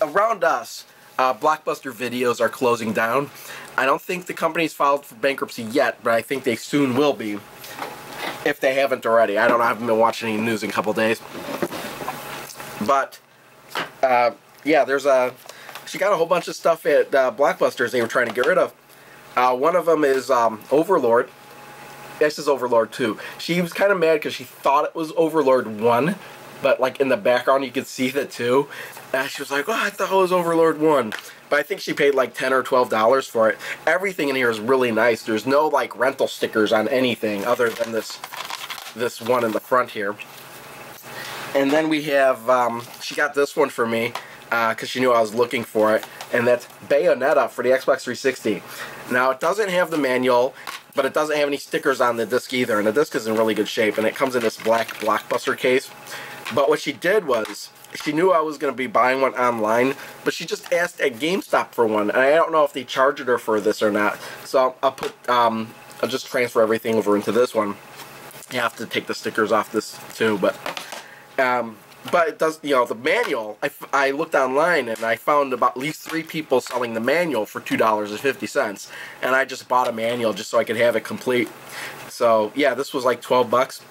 around us, Blockbuster Videos are closing down. I don't think the company's filed for bankruptcy yet, but I think they soon will be, if they haven't already. I don't know, I haven't been watching any news in a couple days. But, yeah, she got a whole bunch of stuff at Blockbusters they were trying to get rid of. One of them is Overlord. This is Overlord 2. She was kind of mad because she thought it was Overlord 1, but like in the background you could see the 2. And she was like, oh, I thought it was Overlord 1. But I think she paid like $10 or $12 for it. Everything in here is really nice. There's no like rental stickers on anything other than this one in the front here. And then we have, she got this one for me because she knew I was looking for it. And that's Bayonetta for the Xbox 360. Now, it doesn't have the manual, but it doesn't have any stickers on the disc either. And the disc is in really good shape. And it comes in this black Blockbuster case. But what she did was, she knew I was going to be buying one online, but she just asked at GameStop for one. And I don't know if they charged her for this or not. So I'll just transfer everything over into this one. You have to take the stickers off this too, but it does, you know, the manual, I looked online and I found about at least 3 people selling the manual for $2.50. And I just bought a manual just so I could have it complete. So, yeah, this was like 12 bucks.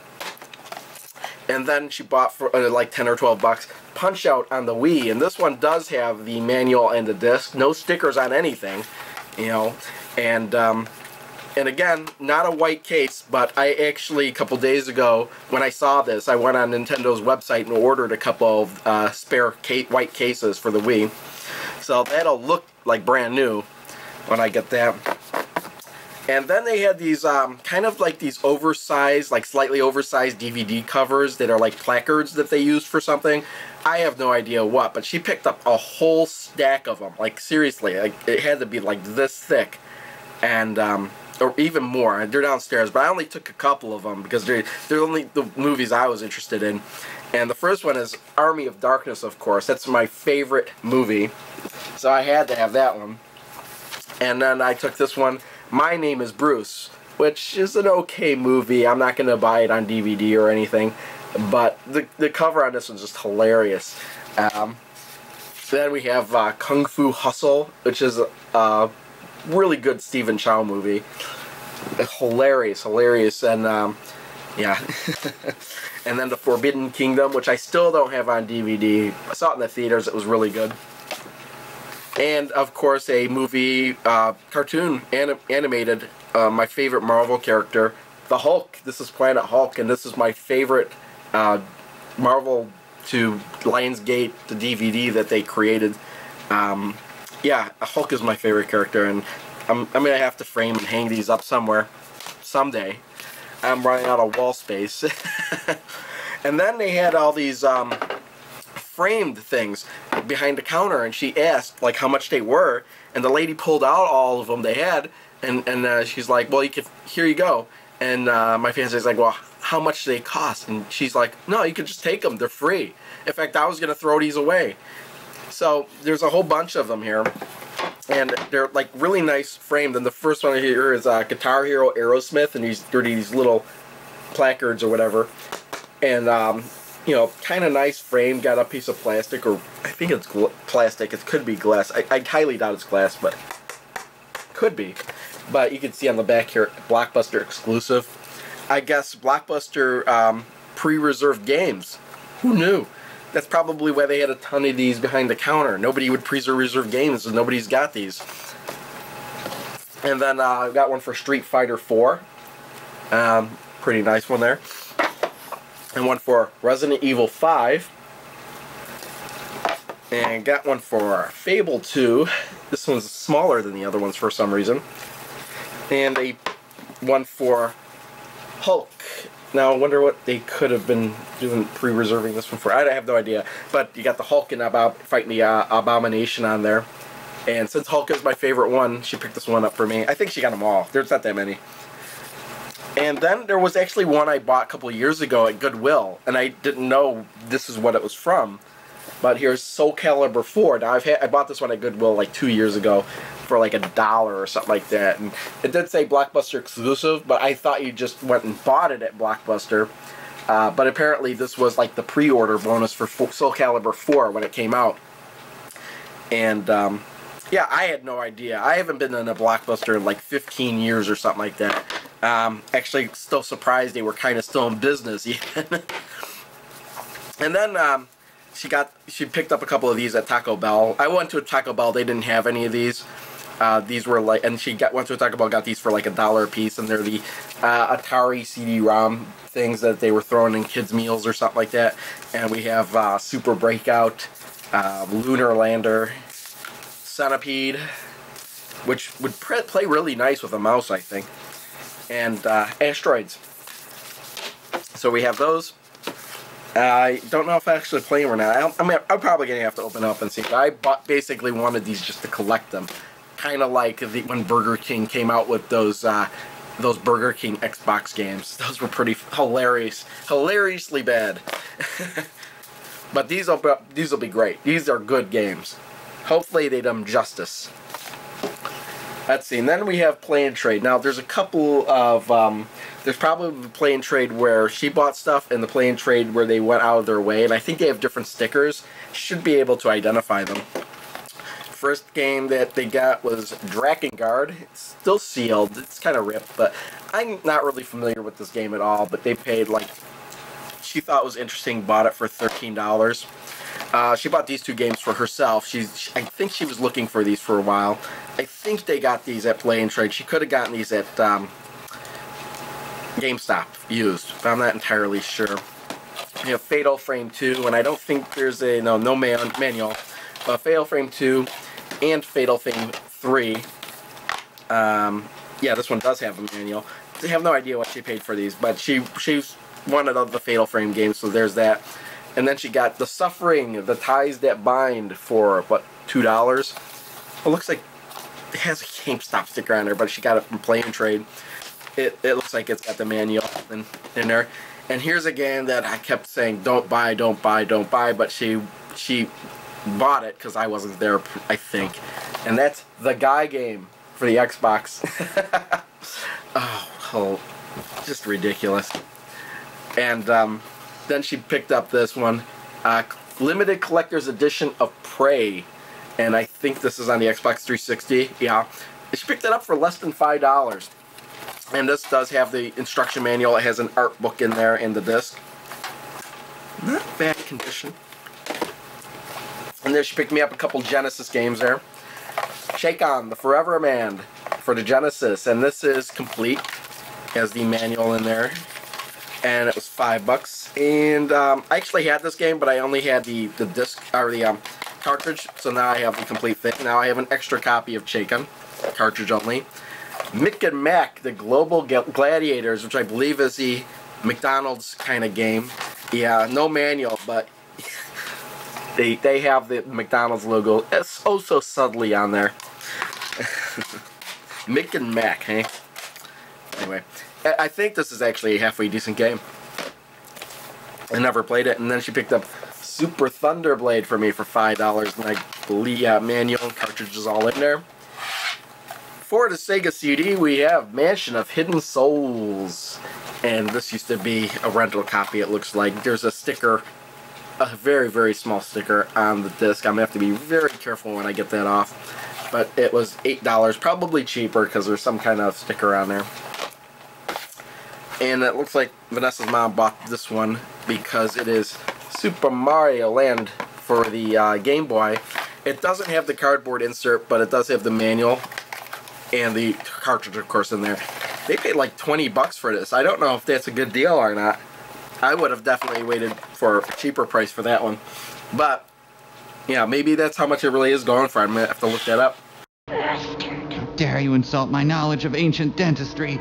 And then she bought for like 10 or 12 bucks Punch-Out on the Wii. And this one does have the manual and the disc. No stickers on anything, you know. And again, not a white case, but I actually, a couple days ago, when I saw this, I went on Nintendo's website and ordered a couple of spare white cases for the Wii. So that'll look like brand new when I get that. And then they had these, kind of like these oversized, like slightly oversized DVD covers that are like placards that they use for something. I have no idea what, but she picked up a whole stack of them. Like, seriously, like, it had to be like this thick. And, or even more. They're downstairs, but I only took a couple of them because they're only the movies I was interested in. And the first one is Army of Darkness, of course. That's my favorite movie, so I had to have that one. And then I took this one, My Name is Bruce, which is an okay movie. I'm not going to buy it on DVD or anything, but the cover on this one's just hilarious. Then we have Kung Fu Hustle, which is a really good Stephen Chow movie. Hilarious, and yeah. And then The Forbidden Kingdom, which I still don't have on DVD. I saw it in the theaters. It was really good. And of course, a movie, cartoon, animated. My favorite Marvel character, the Hulk. This is Planet Hulk, and this is my favorite Marvel to Lionsgate, the DVD that they created. Yeah, Hulk is my favorite character, and I'm going to have to frame and hang these up somewhere someday. I'm running out of wall space. And then they had all these framed things behind the counter, and she asked like how much they were, and the lady pulled out all of them they had, and she's like, well, here you go. And my fiance's like, well, how much do they cost? And she's like, no, you can just take them, they're free. In fact, I was going to throw these away. So there's a whole bunch of them here, and they're like really nice framed. And the first one here is Guitar Hero Aerosmith, and these little placards or whatever. And you know, kind of nice frame. Got a piece of plastic, or I think it's plastic. It could be glass. I highly doubt it's glass, but could be. But you can see on the back here, Blockbuster exclusive. I guess Blockbuster pre-reserved games. Who knew? That's probably why they had a ton of these behind the counter. Nobody would pre-reserve games, and nobody's got these. And then I got one for Street Fighter 4. Pretty nice one there. And one for Resident Evil 5. And got one for Fable 2. This one's smaller than the other ones for some reason. And one for Hulk. Now, I wonder what they could have been doing, pre-reserving this one for. I have no idea. But you got the Hulk and fighting the Abomination on there. And since Hulk is my favorite one, she picked this one up for me. I think she got them all. There's not that many. And then there was actually one I bought a couple of years ago at Goodwill. And I didn't know this is what it was from. But here's Soul Calibur 4. Now, I bought this one at Goodwill like 2 years ago for like $1 or something like that. And it did say Blockbuster exclusive, but I thought you just went and bought it at Blockbuster. But apparently this was like the pre-order bonus for Soul Calibur 4 when it came out. And yeah, I had no idea. I haven't been in a Blockbuster in like 15 years or something like that. Actually, still surprised they were kind of still in business even. And then she picked up a couple of these at Taco Bell. I went to a Taco Bell. They didn't have any of these. These were like, and she went to a Taco Bell, got these for like $1 a piece, and they're the Atari CD-ROM things that they were throwing in kids' meals or something like that. And we have Super Breakout, Lunar Lander, Centipede, which would play really nice with a mouse, I think, and Asteroids. So we have those. I don't know if I actually play them or not. I'm probably going to have to open up and see. I basically wanted these just to collect them. Kind of like when Burger King came out with those Burger King Xbox games. Those were pretty hilarious. Hilariously bad. But these will be great. These are good games. Hopefully they do them justice. Let's see. And then we have Play and Trade. Now there's a couple of... there's probably the Play and Trade where she bought stuff and the Play and Trade where they went out of their way. And I think they have different stickers. Should be able to identify them. First game that they got was Drakengard. It's still sealed. It's kind of ripped, but I'm not really familiar with this game at all. But they paid, like, she thought it was interesting, bought it for $13. She bought these two games for herself. I think she was looking for these for a while. I think they got these at Play and Trade. She could have gotten these at GameStop used, but I'm not entirely sure. We have Fatal Frame 2, and I don't think there's a no manual. Fatal Frame 2 and Fatal Frame 3. Yeah, this one does have a manual. I have no idea what she paid for these, but she wanted all the Fatal Frame games, so there's that. And then she got The Suffering, The Ties That Bind for, what, $2? It looks like it has a GameStop sticker on there, but she got it from Play and Trade. It looks like it's got the manual in there. And here's a game that I kept saying, don't buy, don't buy, don't buy, but she bought it because I wasn't there, I think. And that's The Guy Game for the Xbox. oh, just ridiculous. And then she picked up this one, limited collector's edition of Prey, and I think this is on the Xbox 360. Yeah, she picked it up for less than $5. And this does have the instruction manual. It has an art book in there and the disc. Not bad condition. And then she picked me up a couple Genesis games there. Shake On, The Forever Man for the Genesis, and this is complete. Has the manual in there, and it was $5. And I actually had this game, but I only had the disc or the cartridge. So now I have the complete thing. Now I have an extra copy of Shake On, cartridge only. Mick and Mac, the Global Gladiators, which I believe is the McDonald's kind of game. Yeah, no manual, but they have the McDonald's logo so subtly on there. Mick and Mac, hey? Anyway, I think this is actually a halfway decent game. I never played it, and then she picked up Super Thunderblade for me for $5, and I believe manual and cartridges all in there. For the Sega CD, we have Mansion of Hidden Souls. And this used to be a rental copy, it looks like. There's a sticker, a very, very small sticker on the disc. I'm going to have to be very careful when I get that off. But it was $8, probably cheaper because there's some kind of sticker on there. And it looks like Vanessa's mom bought this one because it is Super Mario Land for the Game Boy. It doesn't have the cardboard insert, but it does have the manual. And the cartridge, of course, in there. They paid like $20 for this. I don't know if that's a good deal or not. I would have definitely waited for a cheaper price for that one. But, yeah, maybe that's how much it really is going for. I'm going to have to look that up. How dare you insult my knowledge of ancient dentistry?